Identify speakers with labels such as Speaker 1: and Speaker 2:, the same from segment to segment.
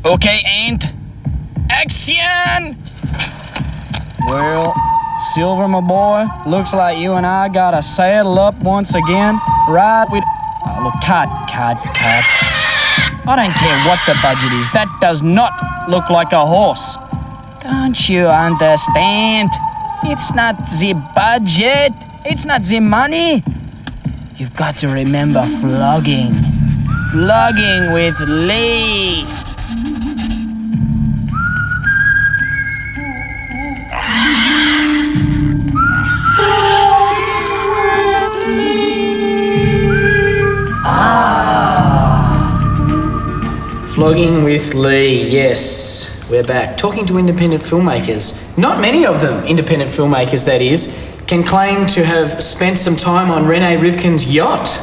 Speaker 1: Okay, and action! Well, Silver, my boy, looks like you and I gotta saddle up once again, right with... Oh, look, cut. I don't care what the budget is, that does not look like a horse. Don't you understand? It's not the budget, it's not the money. You've got to remember flogging. Flogging with Leigh.
Speaker 2: Flogging with Leigh, yes, we're back. Talking to independent filmmakers. Not many of them, independent filmmakers that is, can claim to have spent some time on Renee Rivkin's yacht,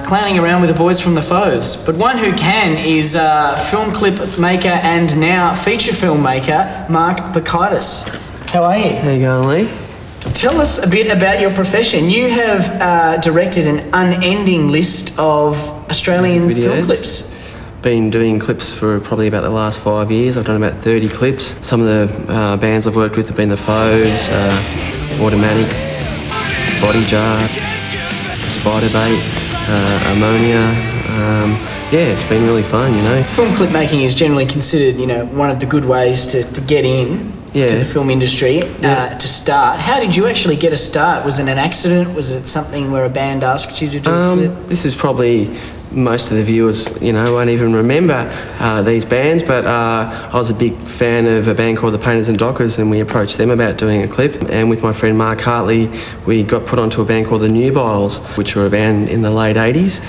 Speaker 2: clowning around with the boys from the Foves. But one who can is film clip maker and now feature filmmaker, Mark Bakaitis. How are you?
Speaker 3: How you going, Leigh?
Speaker 2: Tell us a bit about your profession. You have directed an unending list of Australian film clips.
Speaker 3: Been doing clips for probably about the last 5 years. I've done about 30 clips. Some of the bands I've worked with have been the Foes, Automatic, Body Jar, Spider Bait, Ammonia. Yeah, it's been really fun, you know.
Speaker 2: Film clip making is generally considered, you know, one of the good ways to get in to the film industry, to start. How did you actually get a start? Was it an accident? Was it something where a band asked you to do a clip?
Speaker 3: This is probably... Most of the viewers, you know, won't even remember these bands, but I was a big fan of a band called the Painters and Dockers, and we approached them about doing a clip. And with my friend Mark Hartley, we got put onto a band called the Nubiles, which were a band in the late 80s.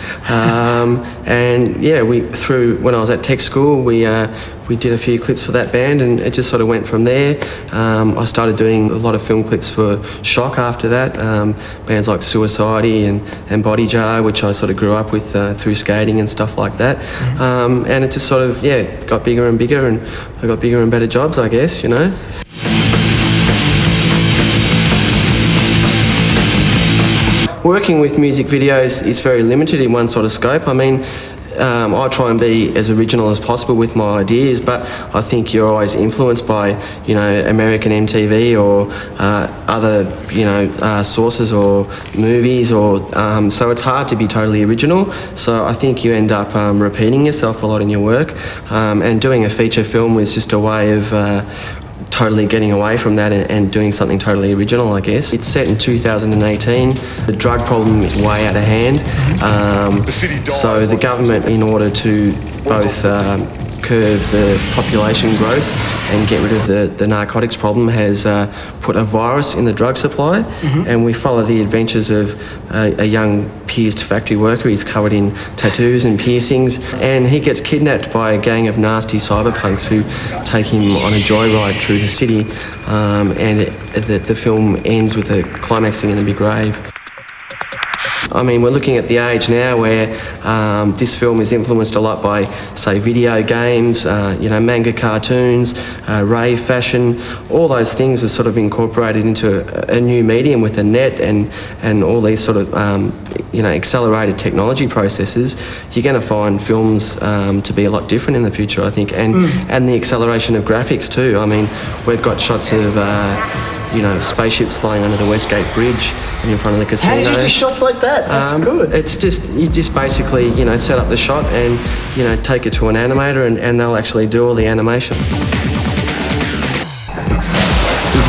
Speaker 3: And yeah, when I was at tech school, we did a few clips for that band, and it just sort of went from there. I started doing a lot of film clips for Shock after that, bands like Suicidey and Body Jar, which I sort of grew up with through skating and stuff like that. And it just sort of, got bigger and bigger, and I got bigger and better jobs, I guess, you know. Working with music videos is very limited in one sort of scope. I mean, I try and be as original as possible with my ideas, but I think you're always influenced by, you know, American MTV or other, you know, sources or movies, or so it's hard to be totally original. So I think you end up repeating yourself a lot in your work, and doing a feature film was just a way of totally getting away from that and doing something totally original, I guess. It's set in 2018. The drug problem is way out of hand. So the government, in order to both curb the population growth and get rid of the narcotics problem, has put a virus in the drug supply. And we follow the adventures of a young pierced factory worker. He's covered in tattoos and piercings, and he gets kidnapped by a gang of nasty cyberpunks who take him on a joyride through the city, and the film ends with a climaxing in a big rave. I mean, we're looking at the age now where this film is influenced a lot by, say, video games, you know, manga cartoons, rave fashion. All those things are sort of incorporated into a new medium with the net and all these sort of, you know, accelerated technology processes. You're going to find films to be a lot different in the future, I think, and the acceleration of graphics too. I mean, we've got shots of you know, spaceships flying under the Westgate Bridge and in front of the casino.
Speaker 2: How did you do shots like that? That's good.
Speaker 3: It's just, you just basically, you know, set up the shot and, you know, take it to an animator and they'll actually do all the animation. If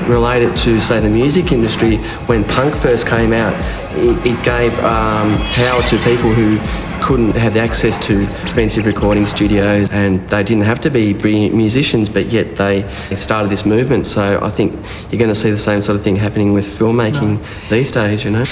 Speaker 3: you relate it to, say, the music industry, when punk first came out, it gave power to people who couldn't have access to expensive recording studios, and they didn't have to be brilliant musicians, but yet they started this movement. So I think you're going to see the same sort of thing happening with filmmaking these days, you know.